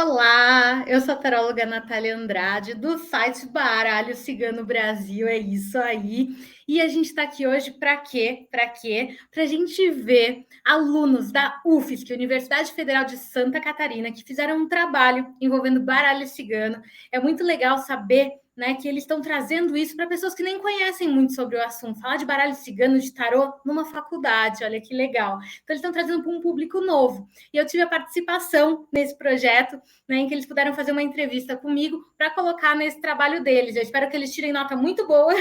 Olá, eu sou a taróloga Natália Andrade, do site Baralho Cigano Brasil, é isso aí. E a gente está aqui hoje para quê? Para quê? Para a gente ver alunos da UFSC, Universidade Federal de Santa Catarina, que fizeram um trabalho envolvendo baralho cigano. É muito legal saber, né, que eles estão trazendo isso para pessoas que nem conhecem muito sobre o assunto. Falar de baralho cigano, de tarô, numa faculdade, olha que legal. Então, eles estão trazendo para um público novo. E eu tive a participação nesse projeto, né, em que eles puderam fazer uma entrevista comigo para colocar nesse trabalho deles. Eu espero que eles tirem nota muito boa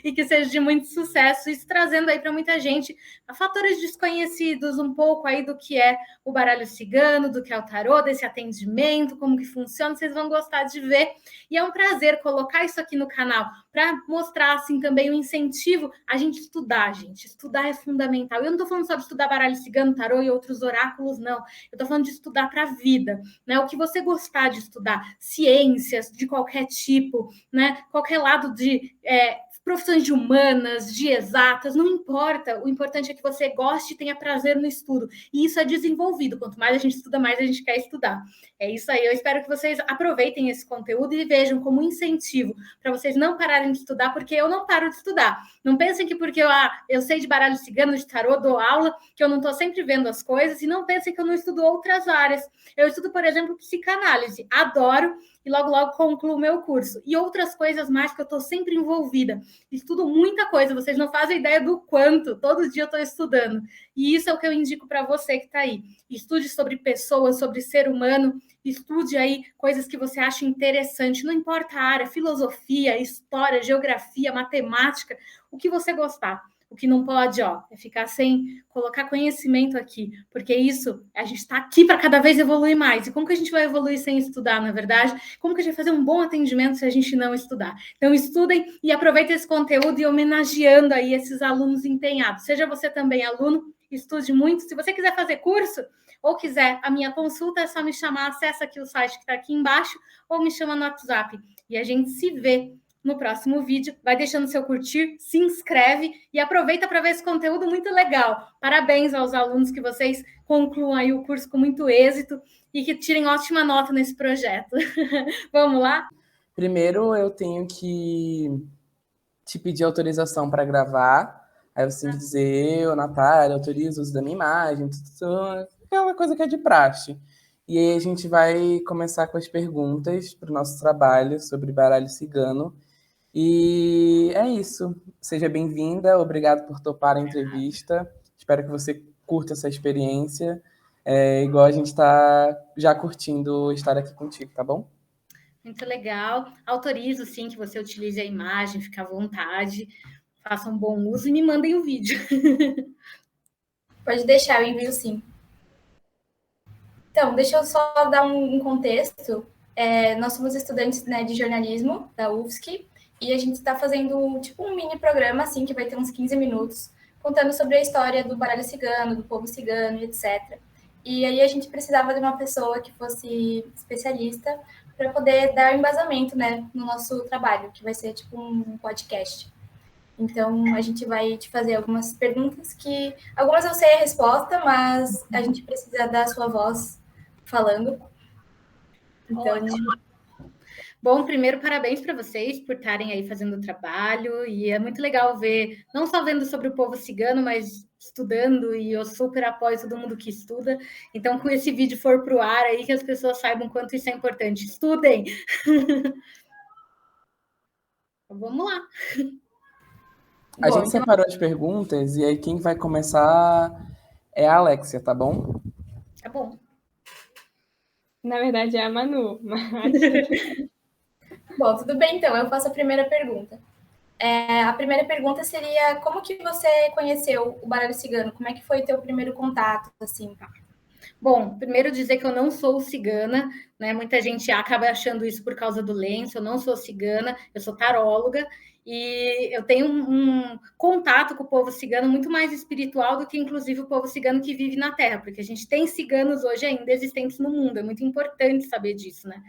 e que seja de muito sucesso, isso trazendo aí para muita gente fatores desconhecidos um pouco aí do que é o baralho cigano, do que é o tarô, desse atendimento, como que funciona, vocês vão gostar de ver. E é um prazer colocar isso aqui no canal para mostrar assim também o incentivo a gente estudar, gente. Estudar é fundamental. Eu não estou falando só de estudar baralho cigano, tarô e outros oráculos, não. Eu estou falando de estudar para a vida, né? O que você gostar de estudar, ciências de qualquer tipo, né? Qualquer lado de profissões de humanas, de exatas, não importa. O importante é que você goste e tenha prazer no estudo. E isso é desenvolvido. Quanto mais a gente estuda, mais a gente quer estudar. É isso aí. Eu espero que vocês aproveitem esse conteúdo e vejam como incentivo para vocês não pararem de estudar, porque eu não paro de estudar. Não pensem que porque eu sei de baralho cigano, de tarô, dou aula, que eu não estou sempre vendo as coisas, e não pensem que eu não estudo outras áreas. Eu estudo, por exemplo, psicanálise. Adoro e logo, logo concluo o meu curso. E outras coisas mais que eu estou sempre envolvida. Estudo muita coisa, vocês não fazem ideia do quanto. Todo dia eu estou estudando. E isso é o que eu indico para você que está aí. Estude sobre pessoas, sobre ser humano. Estude aí coisas que você acha interessante. Não importa a área, filosofia, história, geografia, matemática, o que você gostar. O que não pode, é ficar sem colocar conhecimento aqui, porque isso, a gente está aqui para cada vez evoluir mais. E como que a gente vai evoluir sem estudar, na verdade? Como que a gente vai fazer um bom atendimento se a gente não estudar? Então, estudem e aproveitem esse conteúdo e homenageando aí esses alunos empenhados. Seja você também aluno, estude muito. Se você quiser fazer curso ou quiser a minha consulta, é só me chamar, acessa aqui o site que está aqui embaixo ou me chama no WhatsApp. E a gente se vê no próximo vídeo. Vai deixando seu curtir, se inscreve e aproveita para ver esse conteúdo muito legal. Parabéns aos alunos, que vocês concluam aí o curso com muito êxito e que tirem ótima nota nesse projeto. Vamos lá? Primeiro eu tenho que te pedir autorização para gravar. Aí você tem que dizer, eu, Natália, autorizo o uso da minha imagem, tudo, aquela coisa que é de praxe. E aí a gente vai começar com as perguntas para o nosso trabalho sobre baralho cigano. E é isso. Seja bem-vinda, obrigado por topar a entrevista. Espero que você curta essa experiência, igual a gente está já curtindo estar aqui contigo, tá bom? Muito legal. Autorizo, sim, que você utilize a imagem, fique à vontade, façam um bom uso e me mandem o vídeo. Pode deixar, eu envio sim. Então, deixa eu só dar um contexto. Nós somos estudantes, né, de jornalismo da UFSC e a gente está fazendo tipo um mini programa, assim, que vai ter uns 15 minutos, contando sobre a história do baralho cigano, do povo cigano, etc. E aí a gente precisava de uma pessoa que fosse especialista para poder dar embasamento, né, no nosso trabalho, que vai ser tipo um podcast. Então, a gente vai te fazer algumas perguntas que... Algumas eu sei a resposta, mas a gente precisa da sua voz falando. Então... Ótimo. Bom, primeiro, parabéns para vocês por estarem aí fazendo o trabalho, e é muito legal ver, não só vendo sobre o povo cigano, mas estudando, e eu super apoio todo mundo que estuda. Então, com esse vídeo for para o ar aí, que as pessoas saibam quanto isso é importante. Estudem! Vamos lá! A gente separou as perguntas e aí quem vai começar é a Alexia, tá bom? Tá bom. Na verdade é a Manu, mas... Bom, tudo bem então, eu faço a primeira pergunta. A primeira pergunta seria, como que você conheceu o baralho cigano? Como é que foi o teu primeiro contato, assim? Bom, primeiro dizer que eu não sou cigana, né? Muita gente acaba achando isso por causa do lenço. Eu não sou cigana, eu sou taróloga e eu tenho um contato com o povo cigano muito mais espiritual do que, inclusive, o povo cigano que vive na Terra, porque a gente tem ciganos hoje ainda existentes no mundo. É muito importante saber disso, né?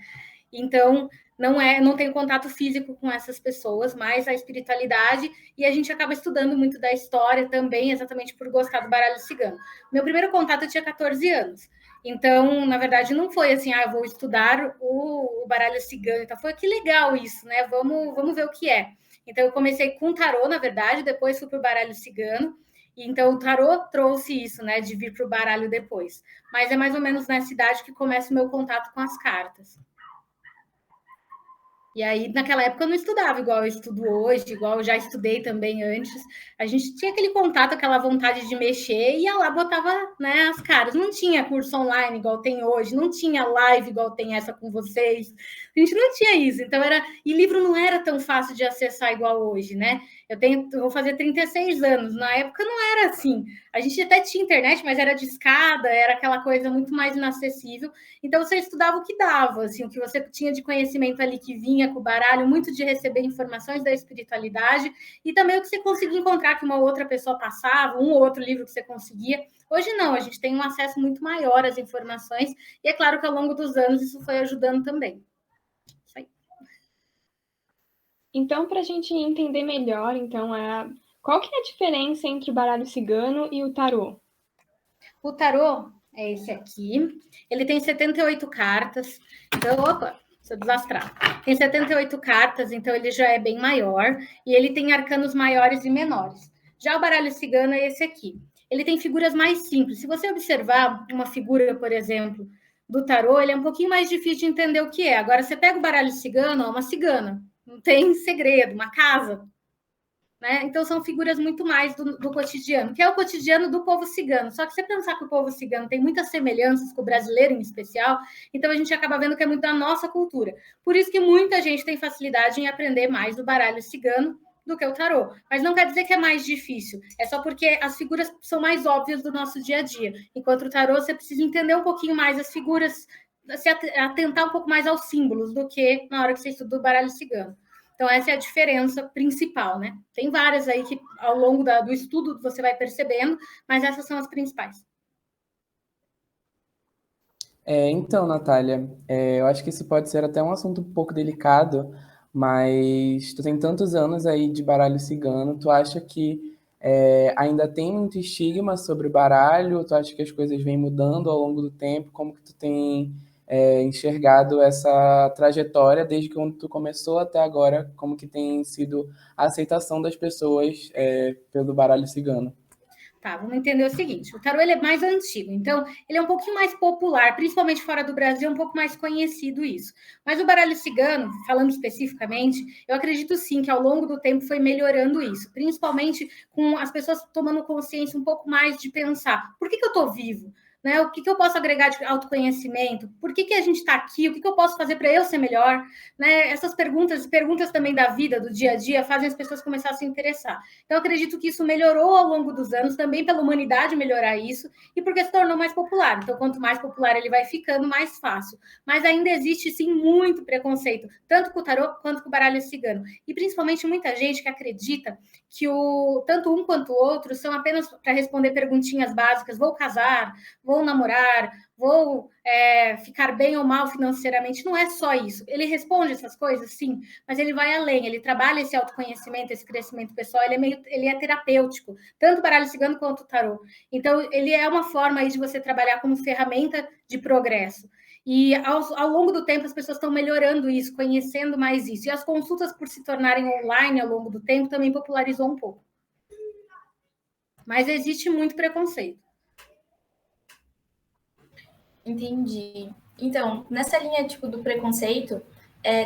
Então, não tenho contato físico com essas pessoas, mas a espiritualidade, e a gente acaba estudando muito da história também, exatamente por gostar do baralho cigano. Meu primeiro contato eu tinha 14 anos. Então, na verdade, não foi assim, eu vou estudar o baralho cigano. Então, foi que legal isso, né? Vamos ver o que é. Então, eu comecei com tarô, na verdade, depois fui para o baralho cigano. E, então, o tarô trouxe isso, né? De vir para o baralho depois. Mas é mais ou menos nessa idade que começa o meu contato com as cartas. E aí, naquela época, eu não estudava igual eu estudo hoje, igual eu já estudei também antes. A gente tinha aquele contato, aquela vontade de mexer, e ia lá, botava, né, as caras. Não tinha curso online igual tem hoje, não tinha live igual tem essa com vocês. A gente não tinha isso. Então, e livro não era tão fácil de acessar igual hoje, né? Eu vou fazer 36 anos. Na época não era assim. A gente até tinha internet, mas era de escada, era aquela coisa muito mais inacessível. Então, você estudava o que dava, assim, o que você tinha de conhecimento ali que vinha com o baralho, muito de receber informações da espiritualidade, e também o que você conseguia encontrar que uma outra pessoa passava, um ou outro livro que você conseguia. Hoje não, a gente tem um acesso muito maior às informações, e é claro que ao longo dos anos isso foi ajudando também. Isso aí. Então, para a gente entender melhor, então, qual que é a diferença entre o baralho cigano e o tarô? O tarô é esse aqui. Ele tem 78 cartas. Então, opa, sou desastrada. Tem 78 cartas, então ele já é bem maior. E ele tem arcanos maiores e menores. Já o baralho cigano é esse aqui. Ele tem figuras mais simples. Se você observar uma figura, por exemplo, do tarô, ele é um pouquinho mais difícil de entender o que é. Agora, você pega o baralho cigano, é uma cigana. Não tem segredo, uma casa. Né? Então, são figuras muito mais do cotidiano, que é o cotidiano do povo cigano. Só que se você pensar que o povo cigano tem muitas semelhanças com o brasileiro em especial, então a gente acaba vendo que é muito da nossa cultura. Por isso que muita gente tem facilidade em aprender mais o baralho cigano do que o tarô. Mas não quer dizer que é mais difícil, é só porque as figuras são mais óbvias do nosso dia a dia. Enquanto o tarô, você precisa entender um pouquinho mais as figuras, se atentar um pouco mais aos símbolos do que na hora que você estuda o baralho cigano. Então, essa é a diferença principal, né? Tem várias aí que, ao longo do estudo, você vai percebendo, mas essas são as principais. Então, Natália, eu acho que isso pode ser até um assunto um pouco delicado, mas tu tem tantos anos aí de baralho cigano, tu acha que ainda tem muito estigma sobre o baralho? Tu acha que as coisas vêm mudando ao longo do tempo? Como que tu tem enxergado essa trajetória desde quando tu começou até agora? Como que tem sido a aceitação das pessoas pelo baralho cigano? Tá, vamos entender o seguinte, o tarô ele é mais antigo, então ele é um pouquinho mais popular, principalmente fora do Brasil, é um pouco mais conhecido isso. Mas o baralho cigano, falando especificamente, eu acredito sim que ao longo do tempo foi melhorando isso, principalmente com as pessoas tomando consciência um pouco mais de pensar, por que eu estou vivo? Né? O que eu posso agregar de autoconhecimento? Por que a gente está aqui? O que eu posso fazer para eu ser melhor? Né? Essas perguntas também da vida, do dia a dia, fazem as pessoas começarem a se interessar. Então, eu acredito que isso melhorou ao longo dos anos, também pela humanidade melhorar isso, e porque se tornou mais popular. Então, quanto mais popular ele vai ficando, mais fácil. Mas ainda existe, sim, muito preconceito, tanto com o tarô quanto com o baralho cigano. E, principalmente, muita gente que acredita que tanto um quanto o outro são apenas para responder perguntinhas básicas, vou casar, vou namorar, vou ficar bem ou mal financeiramente. Não é só isso. Ele responde essas coisas, sim, mas ele vai além, ele trabalha esse autoconhecimento, esse crescimento pessoal, ele é terapêutico, tanto o baralho cigano quanto o tarô. Então, ele é uma forma aí de você trabalhar como ferramenta de progresso. E ao longo do tempo, as pessoas estão melhorando isso, conhecendo mais isso. E as consultas, por se tornarem online ao longo do tempo, também popularizou um pouco. Mas existe muito preconceito. Entendi. Então, nessa linha tipo do preconceito,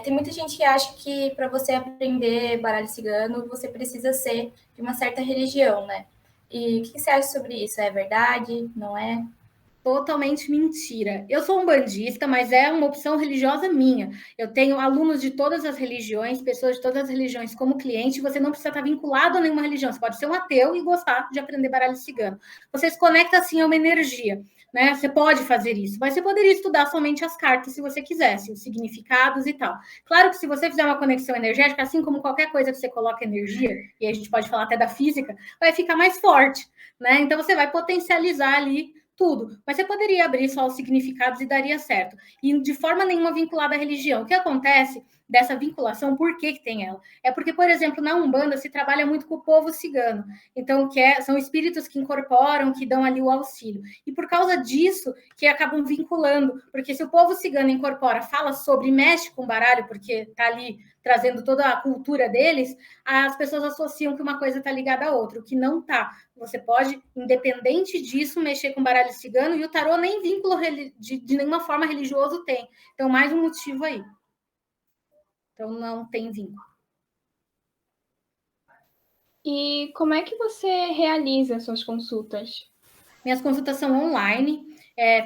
tem muita gente que acha que para você aprender baralho cigano, você precisa ser de uma certa religião, né? E o que você acha sobre isso? É verdade? Não é? Totalmente mentira. Eu sou umbandista, mas é uma opção religiosa minha. Eu tenho alunos de todas as religiões, pessoas de todas as religiões como cliente. Você não precisa estar vinculado a nenhuma religião. Você pode ser um ateu e gostar de aprender baralho cigano. Você se conecta assim a uma energia, né? Você pode fazer isso, mas você poderia estudar somente as cartas se você quisesse, os significados e tal. Claro que se você fizer uma conexão energética, assim como qualquer coisa que você coloca energia, e a gente pode falar até da física, vai ficar mais forte, né? Então você vai potencializar ali tudo. Mas você poderia abrir só os significados e daria certo. E de forma nenhuma vinculada à religião. O que acontece dessa vinculação, por que tem ela? É porque, por exemplo, na Umbanda se trabalha muito com o povo cigano. Então, são espíritos que incorporam, que dão ali o auxílio. E por causa disso, que acabam vinculando. Porque se o povo cigano incorpora, fala sobre, mexe com o baralho, porque está ali trazendo toda a cultura deles, as pessoas associam que uma coisa está ligada à outra, o que não está. Você pode, independente disso, mexer com baralho cigano, e o tarô nem vínculo de nenhuma forma religioso tem. Então, mais um motivo aí. Então, não tem vínculo. E como é que você realiza suas consultas? Minhas consultas são online,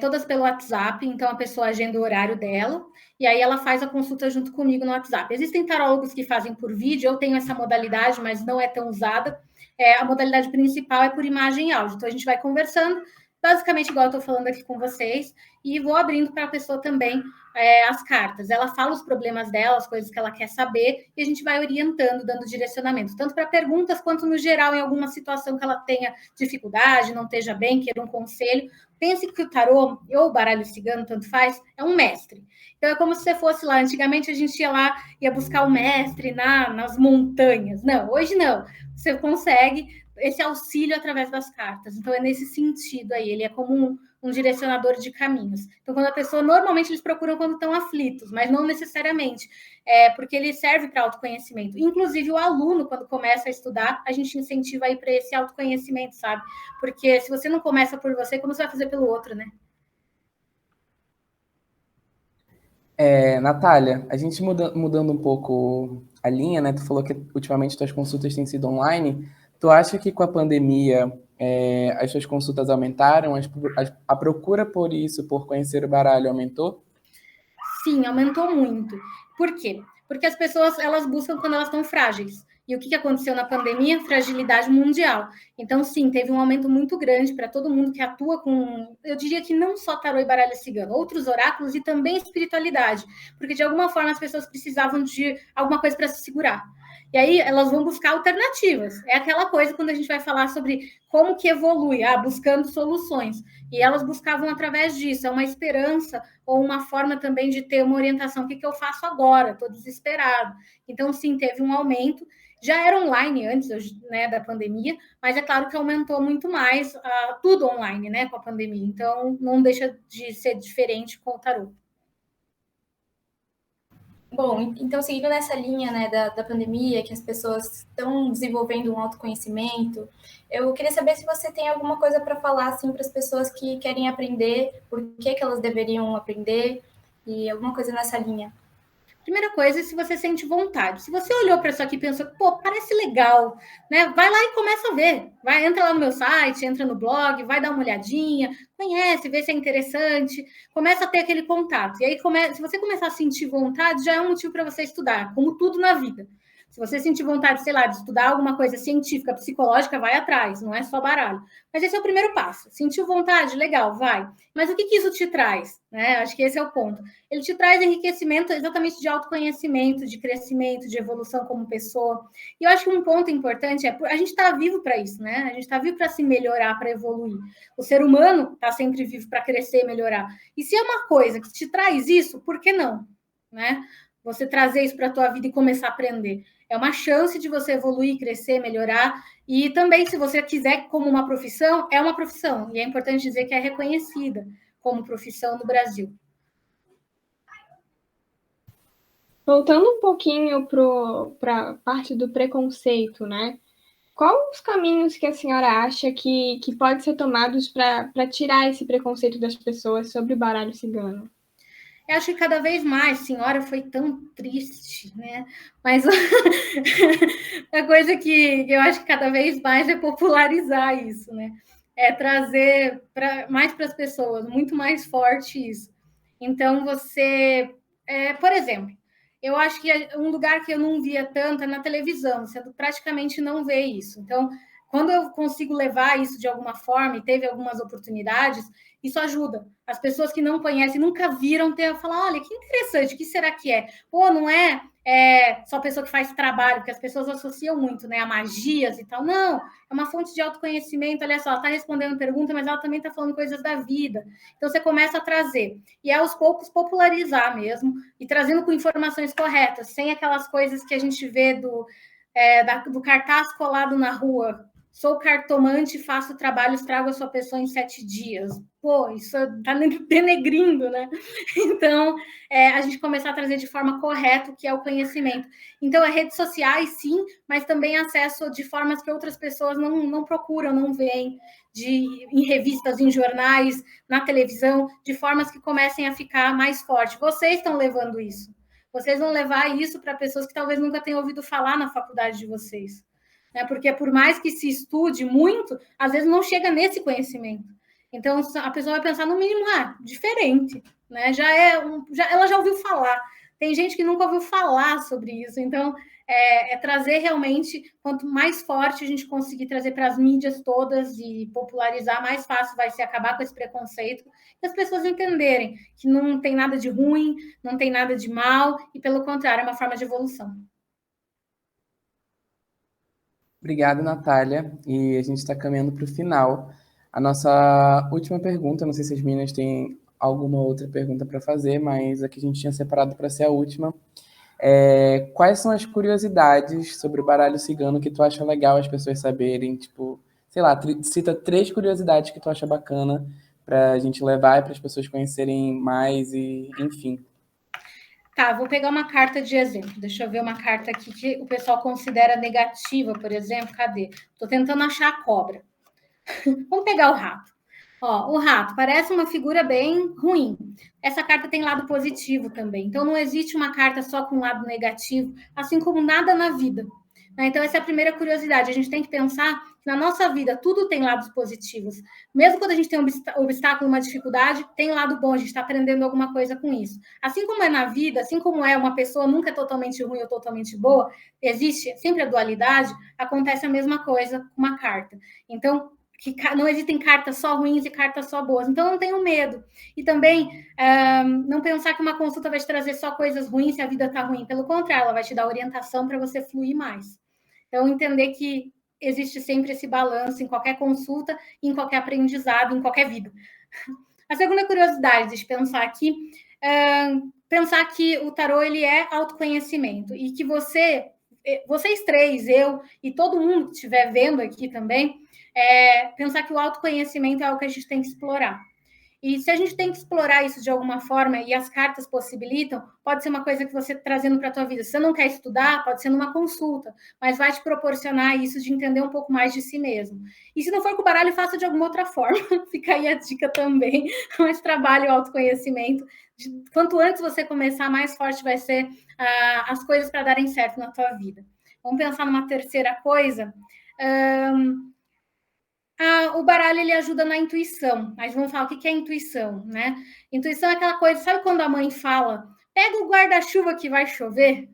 todas pelo WhatsApp, então a pessoa agenda o horário dela, e aí ela faz a consulta junto comigo no WhatsApp. Existem tarólogos que fazem por vídeo, eu tenho essa modalidade, mas não é tão usada. A modalidade principal é por imagem e áudio, então a gente vai conversando, basicamente igual eu estou falando aqui com vocês, e vou abrindo para a pessoa também as cartas. Ela fala os problemas dela, as coisas que ela quer saber, e a gente vai orientando, dando direcionamento, tanto para perguntas quanto no geral, em alguma situação que ela tenha dificuldade, não esteja bem, queira um conselho. Pense que o tarô, ou o baralho cigano, tanto faz, é um mestre. Então, é como se você fosse lá. Antigamente, a gente ia lá, ia buscar o mestre nas montanhas. Não, hoje não. Você consegue esse auxílio através das cartas. Então, é nesse sentido aí. Ele é como um direcionador de caminhos. Então, quando a pessoa, normalmente eles procuram quando estão aflitos, mas não necessariamente, porque ele serve para autoconhecimento. Inclusive, o aluno, quando começa a estudar, a gente incentiva aí para esse autoconhecimento, sabe? Porque se você não começa por você, como você vai fazer pelo outro, né? Natália, a gente mudando um pouco a linha, né? Tu falou que ultimamente tuas consultas têm sido online. Tu acha que com a pandemia as suas consultas aumentaram? A procura por isso, por conhecer o baralho, aumentou? Sim, aumentou muito. Por quê? Porque as pessoas, elas buscam quando elas estão frágeis. E o que aconteceu na pandemia? Fragilidade mundial. Então, sim, teve um aumento muito grande para todo mundo que atua com, eu diria que não só tarô e baralho cigano, outros oráculos e também espiritualidade. Porque, de alguma forma, as pessoas precisavam de alguma coisa para se segurar. E aí, elas vão buscar alternativas. É aquela coisa quando a gente vai falar sobre como que evolui, buscando soluções. E elas buscavam através disso, é uma esperança ou uma forma também de ter uma orientação. O que eu faço agora? Estou desesperado. Então, sim, teve um aumento. Já era online antes, né, da pandemia, mas é claro que aumentou muito mais tudo online, né, com a pandemia. Então, não deixa de ser diferente com o tarô. Bom, então seguindo nessa linha, né, da pandemia, que as pessoas estão desenvolvendo um autoconhecimento, eu queria saber se você tem alguma coisa para falar assim para as pessoas que querem aprender, por que elas deveriam aprender e alguma coisa nessa linha. Primeira coisa, se você sente vontade. Se você olhou para isso aqui e pensou, pô, parece legal, né? Vai lá e começa a ver. Entra lá no meu site, entra no blog, vai dar uma olhadinha, conhece, vê se é interessante, começa a ter aquele contato. E aí, se você começar a sentir vontade, já é um motivo para você estudar, como tudo na vida. Se você sentir vontade, sei lá, de estudar alguma coisa científica, psicológica, vai atrás, não é só baralho. Mas esse é o primeiro passo. Sentiu vontade? Legal, vai. Mas o que isso te traz? Né? Acho que esse é o ponto. Ele te traz enriquecimento exatamente de autoconhecimento, de crescimento, de evolução como pessoa. E eu acho que um ponto importante é a gente está vivo para isso, né? A gente está vivo para se melhorar, para evoluir. O ser humano está sempre vivo para crescer e melhorar. E se é uma coisa que te traz isso, por que não? Né? Você trazer isso para a tua vida e começar a aprender. É uma chance de você evoluir, crescer, melhorar. E também, se você quiser como uma profissão, é uma profissão. E é importante dizer que é reconhecida como profissão no Brasil. Voltando um pouquinho para a parte do preconceito, né? Quais os caminhos que a senhora acha que pode ser tomados para tirar esse preconceito das pessoas sobre o baralho cigano? Eu acho que cada vez mais, senhora, foi tão triste, né? Mas a coisa que eu acho que cada vez mais é popularizar isso, né? É trazer mais para as pessoas, muito mais forte isso. Então, por exemplo, eu acho que um lugar que eu não via tanto é na televisão, você praticamente não vê isso. Então, quando eu consigo levar isso de alguma forma e teve algumas oportunidades, isso ajuda. As pessoas que não conhecem, nunca viram, falar, olha, que interessante, o que será que é? Pô, não é só pessoa que faz trabalho, porque as pessoas associam muito, né, a magias e tal. Não, é uma fonte de autoconhecimento. Olha só, ela está respondendo pergunta, mas ela também está falando coisas da vida. Então, você começa a trazer. E, aos poucos, popularizar mesmo, e trazendo com informações corretas, sem aquelas coisas que a gente vê do cartaz colado na rua. Sou cartomante, faço trabalhos, trago a sua pessoa em 7 dias. Pô, isso está denegrindo, né? Então, a gente começar a trazer de forma correta o que é o conhecimento. Então, redes sociais, sim, mas também acesso de formas que outras pessoas não procuram, não veem, em revistas, em jornais, na televisão, de formas que comecem a ficar mais forte. Vocês estão levando isso. Vocês vão levar isso para pessoas que talvez nunca tenham ouvido falar na faculdade de vocês. Porque por mais que se estude muito, às vezes não chega nesse conhecimento. Então, a pessoa vai pensar, no mínimo, diferente, né? Ela já ouviu falar. Tem gente que nunca ouviu falar sobre isso. Então, trazer realmente, quanto mais forte a gente conseguir trazer para as mídias todas e popularizar, mais fácil vai ser acabar com esse preconceito e as pessoas entenderem que não tem nada de ruim, não tem nada de mal, e pelo contrário, é uma forma de evolução. Obrigado, Natália. E a gente está caminhando para o final. A nossa última pergunta, não sei se as meninas têm alguma outra pergunta para fazer, mas a que a gente tinha separado para ser a última. Quais são as curiosidades sobre o baralho cigano que tu acha legal as pessoas saberem? Tipo, sei lá, cita 3 curiosidades que tu acha bacana para a gente levar e para as pessoas conhecerem mais e, enfim. Tá, vou pegar uma carta de exemplo. Deixa eu ver uma carta aqui que o pessoal considera negativa, por exemplo. Cadê? Estou tentando achar a cobra. Vamos pegar o rato. Ó, o rato parece uma figura bem ruim. Essa carta tem lado positivo também. Então, não existe uma carta só com lado negativo, assim como nada na vida. Então, essa é a primeira curiosidade. A gente tem que pensar que na nossa vida tudo tem lados positivos. Mesmo quando a gente tem um obstáculo, uma dificuldade, tem um lado bom, a gente está aprendendo alguma coisa com isso. Assim como é na vida, assim como uma pessoa nunca é totalmente ruim ou totalmente boa, existe sempre a dualidade, acontece a mesma coisa com uma carta. Então, que não existem cartas só ruins e cartas só boas. Então, não tenham medo. E também, não pensar que uma consulta vai te trazer só coisas ruins se a vida está ruim. Pelo contrário, ela vai te dar orientação para você fluir mais. Então, entender que existe sempre esse balanço em qualquer consulta, em qualquer aprendizado, em qualquer vida. A segunda curiosidade, deixa eu pensar aqui, pensar que o tarô ele é autoconhecimento e que vocês 3, eu e todo mundo que estiver vendo aqui também, pensar que o autoconhecimento é algo que a gente tem que explorar. E se a gente tem que explorar isso de alguma forma e as cartas possibilitam, pode ser uma coisa que você trazendo para a tua vida. Se você não quer estudar, pode ser numa consulta, mas vai te proporcionar isso de entender um pouco mais de si mesmo. E se não for com o baralho, faça de alguma outra forma. Fica aí a dica também, mas trabalhe o autoconhecimento. Quanto antes você começar, mais forte vai ser as coisas para darem certo na tua vida. Vamos pensar numa terceira coisa. O baralho ele ajuda na intuição, mas vamos falar o que é intuição, né? Intuição é aquela coisa, sabe quando a mãe fala, pega o guarda-chuva que vai chover,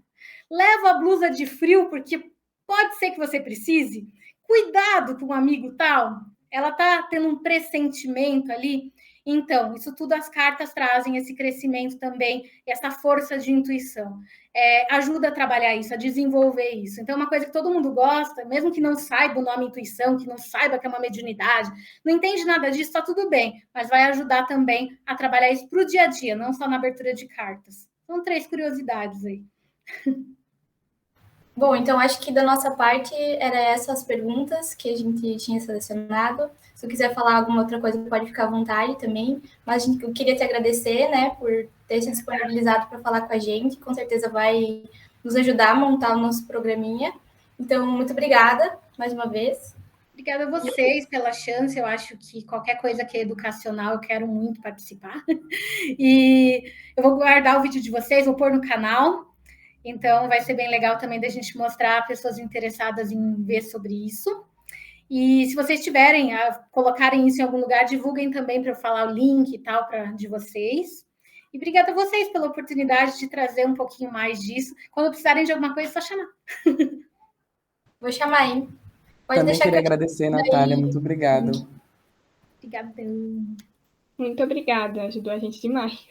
leva a blusa de frio porque pode ser que você precise, cuidado com um amigo tal, ela tá tendo um pressentimento ali. Então, isso tudo as cartas trazem esse crescimento também, essa força de intuição. Ajuda a trabalhar isso, a desenvolver isso. Então, é uma coisa que todo mundo gosta, mesmo que não saiba o nome intuição, que não saiba que é uma mediunidade, não entende nada disso, está tudo bem, mas vai ajudar também a trabalhar isso para o dia a dia, não só na abertura de cartas. São 3 curiosidades aí. Bom, então acho que da nossa parte era essas perguntas que a gente tinha selecionado. Se quiser falar alguma outra coisa, pode ficar à vontade também. Mas eu queria te agradecer, né, por ter se disponibilizado para falar com a gente. Com certeza vai nos ajudar a montar o nosso programinha. Então, muito obrigada mais uma vez. Obrigada a vocês pela chance. Eu acho que qualquer coisa que é educacional, eu quero muito participar. E eu vou guardar o vídeo de vocês, vou pôr no canal. Então, vai ser bem legal também da gente mostrar a pessoas interessadas em ver sobre isso. E se vocês tiverem, colocarem isso em algum lugar, divulguem também para eu falar o link e tal de vocês. E obrigada a vocês pela oportunidade de trazer um pouquinho mais disso. Quando precisarem de alguma coisa, é só chamar. Vou chamar, hein? Pode Também deixar que queria eu te agradecer, ajudo Natália. aí. Muito obrigado. Obrigada. Muito obrigada, ajudou a gente demais.